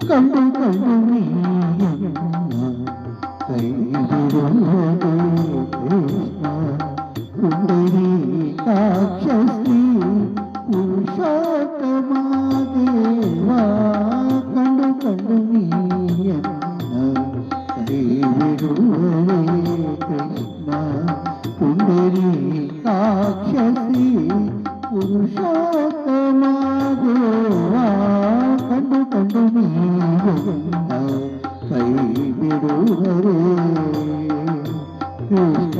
ಕಂಡು ಕಂಡು ಕೈ ಬಿಡುವುದೇ ಕೃಷ್ಣ ಪುಂಡರೀಕಾಕ್ಷಶ್ರೀ ಪುರುಷೋತ್ತಮ ದೇವ ಕಂಡು ಕಂಡು ಕೈ ಬಿಡುವುದೇ ಕೃಷ್ಣ ಪುಂಡರೀಕಾಕ್ಷಶ್ರೀ ಪುರುಷೋತ್ತಮ ದೇವ ಕಂಡು ಕಂಡು ಕೈ ಬಿಡುವರೇ ಕೃಷ್ಣ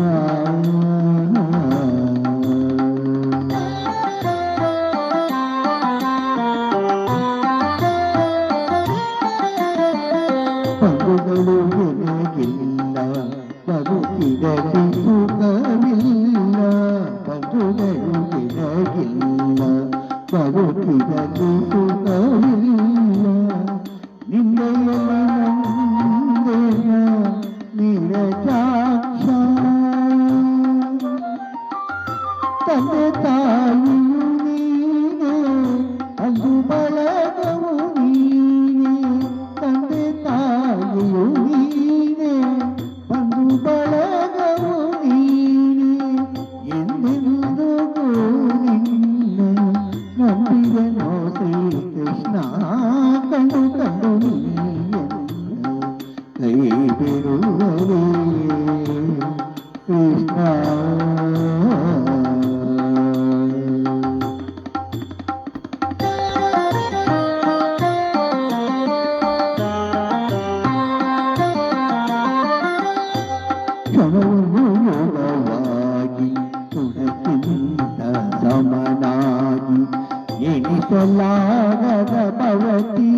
ಪಂಗುಗಳು ಎನಗಿಲ್ಲ ಬದುಕಿದರೆ ಸುಖವಿಲ್ಲ ಪಂಗುಗಳು ಎನಗಿಲ್ಲ ಬದುಕಿದರೆ ಸುಖವಿಲ್ಲ ನಿನ್ನೆಯಲ್ಲಿ ನಂದೇನ ನೀರಜಾಕ್ಷ ತಂದೆ ತಾಯಿಯು ನೀನೆ ಅಂದು ಬಳಗವು ನೀನೆ ತಂದೆ ತಾಯಿಯು ನೀನೆ ಬಂದು ಬಳಗವು ನೀನೆ ಎಂದೆಂದು ನಿನ್ನ ನಂಬಿದನೋ ಶ್ರೀಕೃಷ್ಣ ಕಂಡು ಕಂಡು ಕೈ ಬಿಡುವರೇ ಕೃಷ್ಣ ಕ್ಷಣವಾಗಿ ತುಣಕಿಂತ ಸಮನಾಗಿ ಎಣಿಸಲಾಗದ ಭವತಿ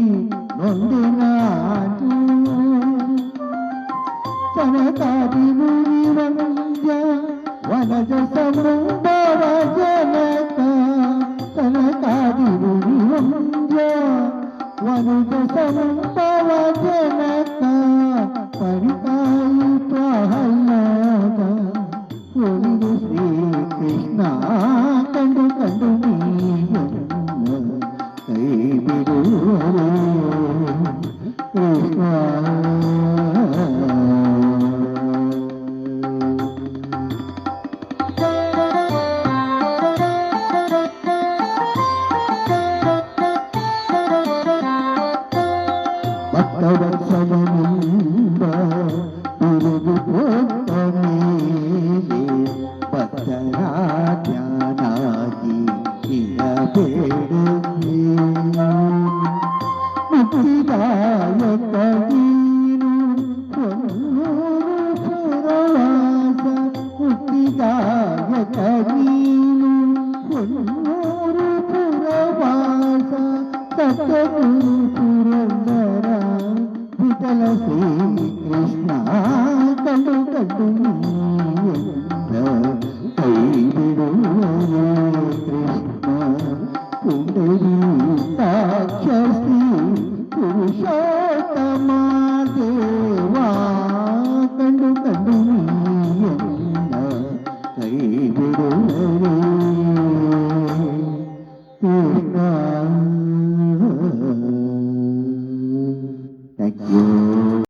ನೊಂದಿನಾದು ಸನಕಾದಿ ಮುನಿವಂದ್ಯ ವನಜ ಸಮುಂದರ ಜನಕ ಸನಕಾದಿ ಮುನಿವಂದ್ಯ ವನಜ ಸಮುಂದರ ಜನಕ ಪರಿಕಾಯಿ ಪ್ರಹ್ಲಾದ ಒಲಿದು ಶ್ರೀಕೃಷ್ಣ ಕಂಡು ಕಂಡು ಕೈ ಬಿಡುವರೇ ಕೃಷ್ಣ ಭಕ್ತವತ್ಸಲನಿಂದ ತಿರುಗು ಕೊಟ್ಟ ಮೇಲೆ ಭಕ್ತರಾಜ್ಞಾನಾಗಿ ಇರಬೇಡವೇ ಮುಕ್ತಿದಾಯಕ ನೀನು ಪುರವಾಸ ಮುಕ್ತಿದಾಯಕ ನೀನು ಪುರವಾಸ ಸತ್ಯಗುರು ಪುರಂದರ ವಿಠಲ ಶ್ರೀ